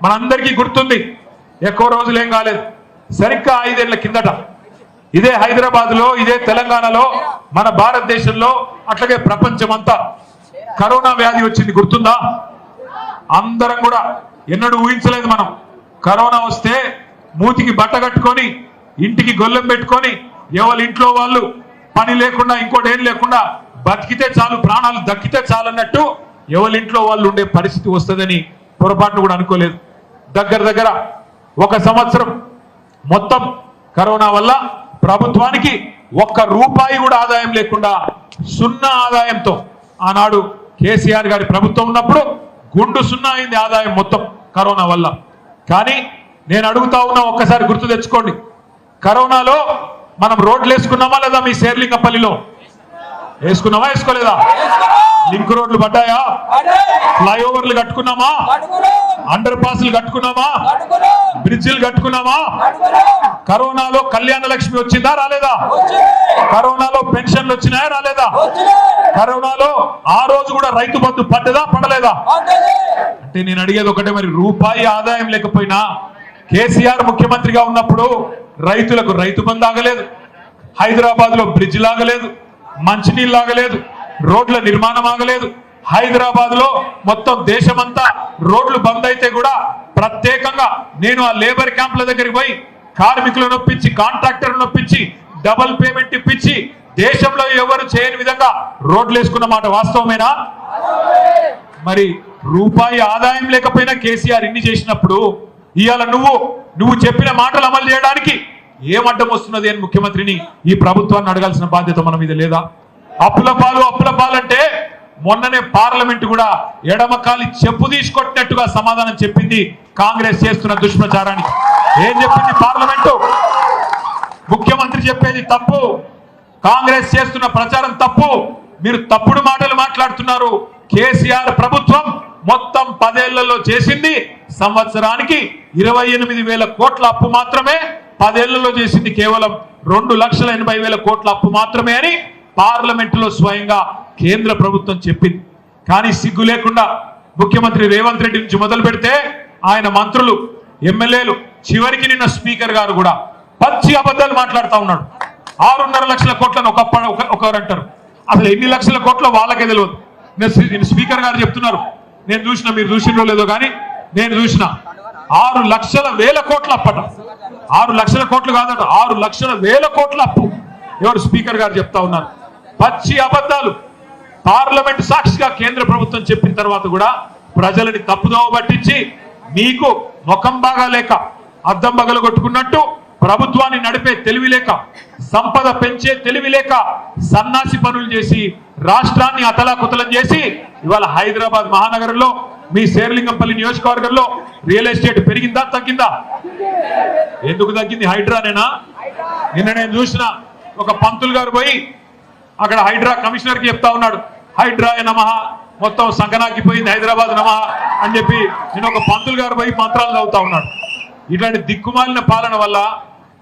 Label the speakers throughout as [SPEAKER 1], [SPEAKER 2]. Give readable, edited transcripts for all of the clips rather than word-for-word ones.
[SPEAKER 1] మనందరికీ గుర్తుంది, ఎక్కువ రోజులు ఏం కాలేదు, సరిగ్గా 5 ఏళ్ల కిందట ఇదే హైదరాబాద్ లో, ఇదే తెలంగాణలో, మన భారతదేశంలో, అట్లాగే ప్రపంచమంతా కరోనా వ్యాధి వచ్చింది. గుర్తుందా? అందరం కూడా ఎన్నడూ ఊహించలేదు మనం. కరోనా వస్తే మూతికి బట్ట కట్టుకొని, ఇంటికి గొల్లెం పెట్టుకొని, ఎవరి ఇంట్లో వాళ్ళు పని లేకుండా, ఇంకోటి ఏం లేకుండా బతికితే చాలు, ప్రాణాలు దక్కితే చాలు అన్నట్టు ఎవరి ఇంట్లో వాళ్ళు ఉండే పరిస్థితి వస్తుందని పొరపాటును కూడా అనుకోలేదు. దగ్గర 1 సంవత్సరం మొత్తం కరోనా వల్ల ప్రభుత్వానికి 1 రూపాయి కూడా ఆదాయం లేకుండా 0 ఆదాయంతో ఆనాడు కేసీఆర్ గారి ప్రభుత్వం ఉన్నప్పుడు గుండు 0 అయింది ఆదాయం మొత్తం కరోనా వల్ల. కానీ నేను అడుగుతా ఉన్నా, ఒక్కసారి గుర్తు తెచ్చుకోండి, కరోనాలో మనం రోడ్లు వేసుకున్నామా లేదా? మీ శేర్లింగపల్లిలో వేసుకున్నామా, వేసుకోలేదా? లింక్ రోడ్లు పడ్డాయా? ఫ్లైఓవర్లు కట్టుకున్నామా? అండర్ పాస్లు కట్టుకున్నామా? బ్రిడ్జిలు కట్టుకున్నామా? కరోనాలో కళ్యాణ లక్ష్మి వచ్చిందా, రాలేదా? కరోనాలో పెన్షన్లు వచ్చినాయా, రాలేదా? కరోనాలో ఆ రోజు కూడా రైతు బంధు పడ్డదా, పడలేదా? అంటే నేను అడిగేది ఒకటే, మరి రూపాయి ఆదాయం లేకపోయినా కేసీఆర్ ముఖ్యమంత్రిగా ఉన్నప్పుడు రైతులకు రైతు బంధు ఆగలేదు, హైదరాబాద్ లో బ్రిడ్జ్ లాగలేదు, మంచినీళ్ళు ఆగలేదు, రోడ్ల నిర్మాణం ఆగలేదు. హైదరాబాద్ లో మొత్తం దేశమంతా రోడ్లు బంద్ అయితే కూడా ప్రత్యేకంగా నేను ఆ లేబర్ క్యాంపుల దగ్గరికి పోయి కార్మికులను నొప్పించి, కాంట్రాక్టర్లను నొప్పించి, డబుల్ పేమెంట్ ఇప్పించి దేశంలో ఎవరు చేయని విధంగా రోడ్లు వేసుకున్న మాట వాస్తవమేనా? మరి రూపాయి ఆదాయం లేకపోయినా కేసీఆర్ ఇన్ని చేసినప్పుడు ఇవాళ నువ్వు చెప్పిన మాటలు అమలు చేయడానికి ఏం అడ్డం వస్తున్నది అని ముఖ్యమంత్రిని, ఈ ప్రభుత్వాన్ని అడగాల్సిన బాధ్యత మన మీద లేదా? అప్పుల పాలు అంటే మొన్ననే పార్లమెంట్ కూడా ఎడమకాలి చెప్పు తీసుకొట్టినట్టుగా సమాధానం చెప్పింది కాంగ్రెస్ చేస్తున్న దుష్ప్రచారానికి. ఏం చెప్పింది పార్లమెంటు? ముఖ్యమంత్రి చెప్పేది తప్పు, కాంగ్రెస్ చేస్తున్న ప్రచారం తప్పు, మీరు తప్పుడు మాటలు మాట్లాడుతున్నారు. కేసీఆర్ ప్రభుత్వం మొత్తం 10 ఏళ్లలో చేసింది సంవత్సరానికి 28,000 కోట్ల అప్పు మాత్రమే, 10 ఏళ్లలో చేసింది కేవలం 2,80,000 కోట్ల అప్పు మాత్రమే అని పార్లమెంటులో స్వయంగా కేంద్ర ప్రభుత్వం చెప్పింది. కానీ సిగ్గు లేకుండా ముఖ్యమంత్రి రేవంత్ రెడ్డి నుంచి మొదలు పెడితే ఆయన మంత్రులు, ఎమ్మెల్యేలు, చివరికి నిన్న స్పీకర్ గారు కూడా పచ్చి అబద్ధాలు మాట్లాడుతూ ఉన్నాడు. 6.5 లక్షల కోట్లను ఒకరు అంటారు, అసలు ఎన్ని లక్షల కోట్ల వాళ్ళకే తెలియదు. నేను స్పీకర్ గారు చెప్తున్నారు, నేను చూసిన, మీరు చూసినో లేదో కానీ నేను చూసిన 6,00,000 కోట్ల అప్పట. 6 లక్షల కోట్లు కాదట, 6,00,000 కోట్ల అప్పు. ఎవరు? స్పీకర్ గారు చెప్తా ఉన్నారు. పచ్చి అబద్ధాలు పార్లమెంట్ సాక్షిగా కేంద్ర ప్రభుత్వం చెప్పిన తర్వాత కూడా ప్రజలని తప్పుదోవ పట్టించి, మీకు ముఖం బాగా లేక, అద్దం బగలు కొట్టుకున్నట్టు ప్రభుత్వాన్ని నడిపే తెలివి లేక, సంపద పెంచే తెలివి లేక సన్నాసి పనులు చేసి రాష్ట్రాన్ని అతలాకుతలం చేసి ఇవాళ హైదరాబాద్ మహానగరంలో, మీ శేర్లింగంపల్లి నియోజకవర్గంలో రియల్ ఎస్టేట్ పెరిగిందా, తగ్గిందా? ఎందుకు తగ్గింది? హైడ్రానేనా? నిన్న నేను చూసిన ఒక పంతులు గారు పోయి అక్కడ హైడ్రా కమిషనర్ కి చెప్తా ఉన్నాడు, హైడ్రాయ నమః, మొత్తం సంగనాకిపోయింది హైదరాబాద్ నమః అని చెప్పి నేను ఒక పంతులు గారు పోయి మంత్రాలు చదువుతా ఉన్నాడు. ఇట్లాంటి దిక్కుమాలిన పాలన వల్ల,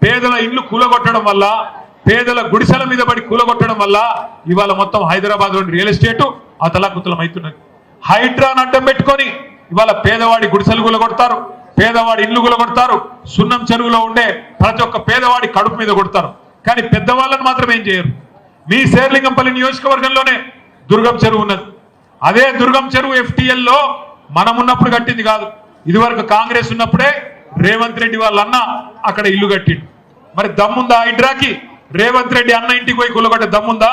[SPEAKER 1] పేదల ఇల్లు కూలగొట్టడం వల్ల, పేదల గుడిసెల మీద పడి కూలగొట్టడం వల్ల ఇవాళ మొత్తం హైదరాబాద్ లోని రియల్ ఎస్టేట్ అతలాకుతలం అవుతున్నది. హైడ్రాను అడ్డం పెట్టుకొని ఇవాళ పేదవాడి గుడిసెలు కూలగొడతారు, పేదవాడి ఇల్లు కూలగొడతారు, సున్నం చెరువులో ఉండే ప్రతి ఒక్క పేదవాడి కడుపు మీద కొడతారు. కానీ పెద్దవాళ్ళని మాత్రం ఏం చేయరు. మీ శేర్లింగంపల్లి నియోజకవర్గంలోనే దుర్గం చెరువు ఉన్నది. అదే దుర్గం చెరువు FTL లో మనం ఉన్నప్పుడు కట్టింది కాదు, ఇదివరకు కాంగ్రెస్ ఉన్నప్పుడే రేవంత్ రెడ్డి వాళ్ళ అన్న అక్కడ ఇల్లు కట్టిండు. మరి దమ్ముందా హైడ్రాకి? రేవంత్ రెడ్డి అన్న ఇంటికి పోయి కూలగొట్టే దమ్ముందా?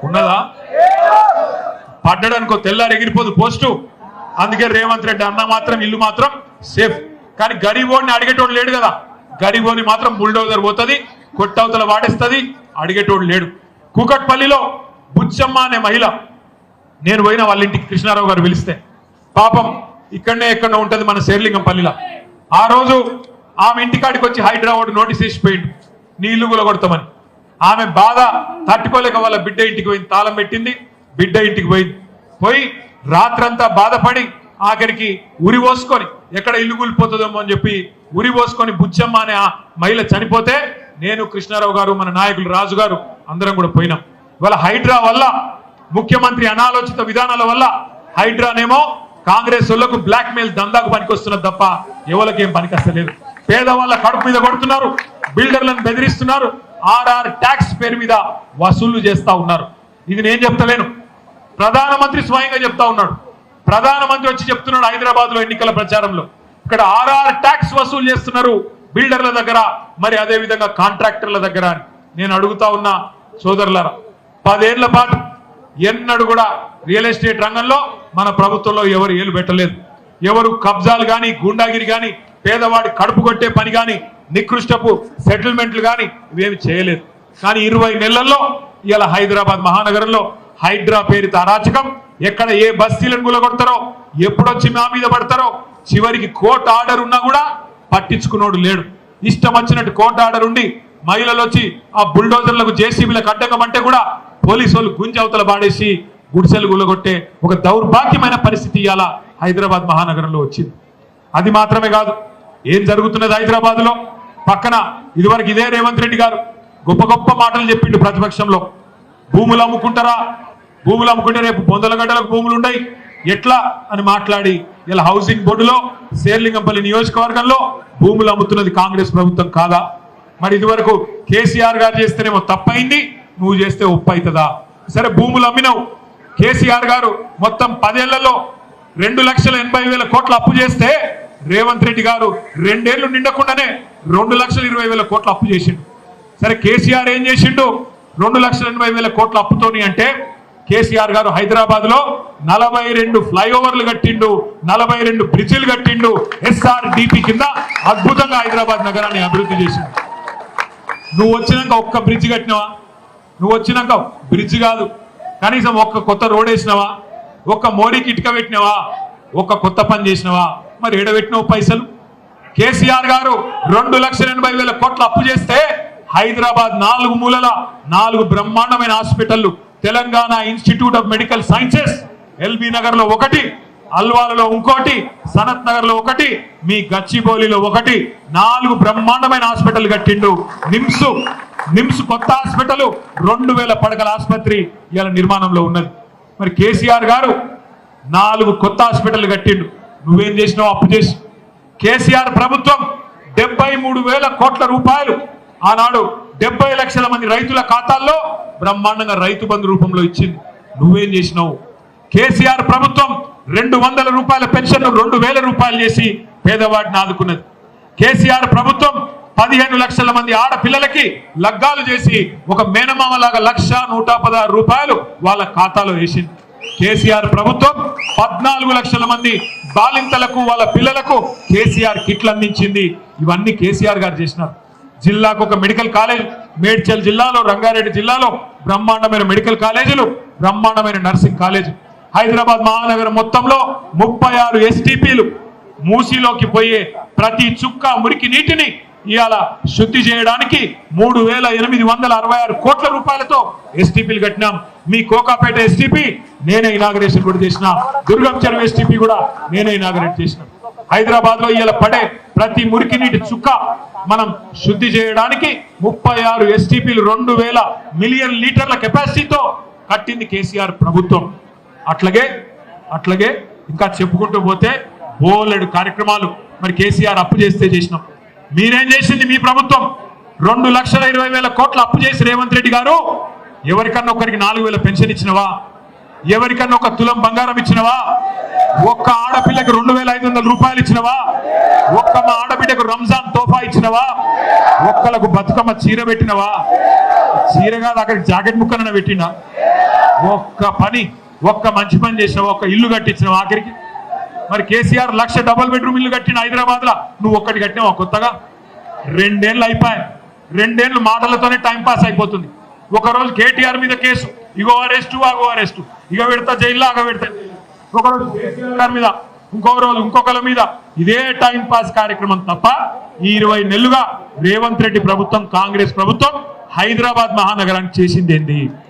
[SPEAKER 1] ఉన్నదా? పడ్డాడనుకో తెల్లారు ఎగిరిపోదు పోస్టు. అందుకే రేవంత్ రెడ్డి అన్న మాత్రం ఇల్లు మాత్రం సేఫ్. కానీ గరీబోడిని అడిగేటోడు లేడు కదా. గరీబోని మాత్రం బుల్డోజర్ పోతుంది, కొట్టవతల వాడేస్తుంది, అడిగేటోడు లేడు. కూకట్పల్లిలో బుచ్చమ్మ అనే మహిళ, నేను పోయిన వాళ్ళ ఇంటికి, కృష్ణారావు గారు పిలిస్తే, పాపం ఇక్కడనే ఎక్కడో ఉంటది మన శేర్లింగంపల్లిలో. ఆ రోజు ఆమె ఇంటికాడికి వచ్చి హైదరాబాద్ నోటీస్ వేసిపోయిండు, నీ ఇల్లు కూలగొడతామని. ఆమె బాధ తట్టుకోలేక వాళ్ళ బిడ్డ ఇంటికి పోయింది, తాళం పెట్టింది, బిడ్డ ఇంటికి పోయి రాత్రంతా బాధపడి ఆఖరికి ఉరి పోసుకొని, ఎక్కడ ఇల్లు కూలిపోతుందేమో అని చెప్పి ఉరి పోసుకొని బుచ్చమ్మ అనే ఆ మహిళ చనిపోతే నేను, కృష్ణారావు గారు, మన నాయకులు రాజు గారు అందరం కూడా పోయినాం. ఇవాళ హైడ్రా వల్ల, ముఖ్యమంత్రి అనాలోచిత విధానాల వల్ల హైడ్రానేమో కాంగ్రెస్ వాళ్ళకు బ్లాక్ మెయిల్ దందాకు పనికొస్తున్నది తప్ప ఎవరికేం పనికొస్తలేదు. పేదవాళ్ళ కడుపు మీద కొడుతున్నారు, బిల్డర్లను బెదిరిస్తున్నారు, ఆర్ఆర్ ట్యాక్స్ పేరు మీద వసూళ్లు చేస్తా ఉన్నారు. ఇది నేను చెప్తలేను, ప్రధానమంత్రి స్వయంగా చెప్తా ఉన్నాడు. ప్రధానమంత్రి వచ్చి చెప్తున్నాడు హైదరాబాద్ లో ఎన్నికల ప్రచారంలో, ఇక్కడ ఆర్ఆర్ ట్యాక్స్ వసూలు చేస్తున్నారు బిల్డర్ల దగ్గర, మరి అదే విధంగా కాంట్రాక్టర్ల దగ్గర అని. నేను అడుగుతా ఉన్నా సోదరులారా, 10 ఏళ్ల పాటు ఎన్నడూ కూడా రియల్ ఎస్టేట్ రంగంలో మన ప్రభుత్వంలో ఎవరు ఏలు పెట్టలేదు. ఎవరు కబ్జాలు గాని, గూండాగిరి గాని, పేదవాడి కడుపు కొట్టే పని గాని, నికృష్టపు సెటిల్మెంట్లు గాని ఇవేమి చేయలేదు. కానీ 20 నెలల్లో ఇలా హైదరాబాద్ మహానగరంలో హైడ్రా పేరుతో అరాచకం, ఎక్కడ ఏ బస్తీలను గులగొడతారో, ఎప్పుడొచ్చి మా మీద పడతారో, చివరికి కోర్టు ఆర్డర్ ఉన్నా కూడా పట్టించుకున్నోడు లేడు. ఇష్టం వచ్చినట్టు కోర్టు ఆర్డర్ ఉండి మహిళలు వచ్చి ఆ బుల్డోజర్లకు జేసీబీలకు అడ్డకమంటే కూడా పోలీసు వాళ్ళు గుంజవతల పాడేసి గుడిసెలు గులగొట్టే ఒక దౌర్భాగ్యమైన పరిస్థితి ఇవాళ హైదరాబాద్ మహానగరంలో వచ్చింది. అది మాత్రమే కాదు, ఏం జరుగుతున్నది హైదరాబాద్ లో పక్కన ఇదివరకు ఇదే రేవంత్ రెడ్డి గారు గొప్ప గొప్ప మాటలు చెప్పిండు ప్రతిపక్షంలో. భూములు అమ్ముకుంటారా, భూములు అమ్ముకుంటే రేపు 100 గంటలకు భూములు ఉన్నాయి ఎట్లా అని మాట్లాడి ఇలా హౌసింగ్ బోర్డులో శేర్లింగంపల్లి నియోజకవర్గంలో భూములు అమ్ముతున్నది కాంగ్రెస్ ప్రభుత్వం కాదా? మరి ఇదివరకు కేసీఆర్ గారు చేస్తేనేమో తప్పైంది, నువ్వు చేస్తే ఒప్పు అవుతుందా? సరే భూములు అమ్మినావు, కేసీఆర్ గారు మొత్తం 10 ఏళ్లలో 2,80,000 కోట్ల అప్పు చేస్తే రేవంత్ రెడ్డి గారు 2 ఏళ్లు నిండకుండానే 2,20,000 కోట్ల అప్పు చేసిండు. సరే కేసీఆర్ ఏం చేసిండు 2,80,000 కోట్ల అప్పుతోని అంటే? కేసీఆర్ గారు హైదరాబాద్ లో 42 ఫ్లైఓవర్లు కట్టిండు, 42 బ్రిడ్జిలు కట్టిండు, SRDP కింద అద్భుతంగా హైదరాబాద్ నగరాన్ని అభివృద్ధి చేసిండు. నువ్వు వచ్చినాక ఒక్క బ్రిడ్జ్ కట్టినవా? నువ్వు వచ్చినాక బ్రిడ్జ్ కాదు, కనీసం ఒక్క కొత్త రోడ్ వేసినవా? ఒక్క మోరీకి ఇటుక పెట్టినవా? ఒక్క కొత్త పని చేసినవా? మరి ఎడబెట్టినవు పైసలు? కేసీఆర్ గారు 2,80,000 కోట్ల అప్పు చేస్తే హైదరాబాద్ 4 మూలల 4 బ్రహ్మాండమైన హాస్పిటళ్లు, Telangana institute of medical sciences LB Nagar లో ఒకటి, అల్వాలలో ఇంకోటి, సనత్ నగర్ లో ఒకటి, మీ గచ్చిబౌలిలో ఒకటి, 4 బ్రహ్మాండమైన హాస్పిటల్ కట్టిండు. నిమ్స్ కొత్త హాస్పిటల్ 2,000 పడకల ఆసుపత్రి ఇవాళ నిర్మాణంలో ఉన్నది. మరి కేసీఆర్ గారు 4 కొత్త హాస్పిటల్ కట్టిండు, నువ్వేం చేసినావు అప్పు చేసి? కేసీఆర్ ప్రభుత్వం 73,000 కోట్ల రూపాయలు ఆనాడు 70 లక్షల మంది రైతుల ఖాతాల్లో బ్రహ్మాండంగా రైతు బంధు రూపంలో ఇచ్చింది, నువ్వేం చేసినావు? కేసీఆర్ ప్రభుత్వం 200 రూపాయల పెన్షన్ 2,000 రూపాయలు చేసి పేదవాడిని ఆదుకున్నది. కేసీఆర్ ప్రభుత్వం 15 లక్షల మంది ఆడపిల్లలకి లగ్గాలు చేసి ఒక మేనమామలాగా 1,116 రూపాయలు వాళ్ళ ఖాతాలో వేసింది. కేసీఆర్ ప్రభుత్వం 14 లక్షల మంది బాలింతలకు వాళ్ళ పిల్లలకు కేసీఆర్ కిట్లు అందించింది. ఇవన్నీ కేసీఆర్ గారు చేసినారు. జిల్లాకు ఒక మెడికల్ కాలేజ్, మేడ్చల్ జిల్లాలో, రంగారెడ్డి జిల్లాలో బ్రహ్మాండమైన మెడికల్ కాలేజీలు, బ్రహ్మాండమైన నర్సింగ్ కాలేజ్. హైదరాబాద్ మహానగరం మొత్తంలో 36 STPలు, మూసీలోకి పోయే ప్రతి చుక్క మురికి నీటిని ఇవాళ శుద్ధి చేయడానికి 3,866 కోట్ల రూపాయలతో STPలు కట్టినాం. మీ కోకాపేట STP నేనే ఇనాగరేషన్ కూడా చేసిన, దుర్గం చెరువు STP కూడా నేనే ఇనాగరేట్ చేసిన. హైదరాబాద్ లో ఇవాళ పడే ప్రతి మురికి నీటి చుక్క మనం శుద్ధి చేయడానికి 36 STPలు 2,000 మిలియన్ లీటర్ల కెపాసిటీతో కట్టింది కేసీఆర్ ప్రభుత్వం. అట్లాగే ఇంకా చెప్పుకుంటూ పోతే బోలెడు కార్యక్రమాలు మరి కేసీఆర్ అప్పు చేస్తే చేసినాం. మీరేం చేసింది? మీ ప్రభుత్వం 2,20,000 కోట్ల అప్పు చేసి రేవంత్ రెడ్డి గారు ఎవరికన్నా ఒకరికి 4,000 పెన్షన్ ఇచ్చినవా? ఎవరికన్నా ఒక తులం బంగారం ఇచ్చినవా? ఒక్క ఆడపిల్లకి 2,500 రూపాయలు ఇచ్చినవా? ఒక్క మా ఆడబిడ్డకు రంజాన్ తోఫా ఇచ్చినవా? ఒక్కలకు బతుకమ్మ చీర పెట్టినవా? చీర కాదు, అక్కడికి జాకెట్ ముక్కన పెట్టినా? ఒక్క మంచి పని చేసినవా? ఒక్క ఇల్లు కట్టించినవా ఆఖరికి? మరి కేసీఆర్ 1,00,000 డబుల్ బెడ్రూమ్ ఇల్లు కట్టిన హైదరాబాద్ లో, నువ్వు ఒక్కటి కట్టినావా కొత్తగా? 2 ఏళ్ళు అయిపోయాయి. 2 ఏళ్ళు మాటలతోనే టైం పాస్ అయిపోతుంది. ఒకరోజు కేటీఆర్ మీద కేసు, ఇగో అరెస్టు అగో అరెస్టు, ఇక పెడతా జైల్లో అగ పెడతా. ఒకరోజు కేసీఆర్ మీద, ఇంకొక రోజు ఇంకొకరి మీద, ఇదే టైం పాస్ కార్యక్రమం తప్ప ఈ 20 నెలలుగా రేవంత్ రెడ్డి ప్రభుత్వం, కాంగ్రెస్ ప్రభుత్వం హైదరాబాద్ మహానగరానికి చేసింది ఏంది?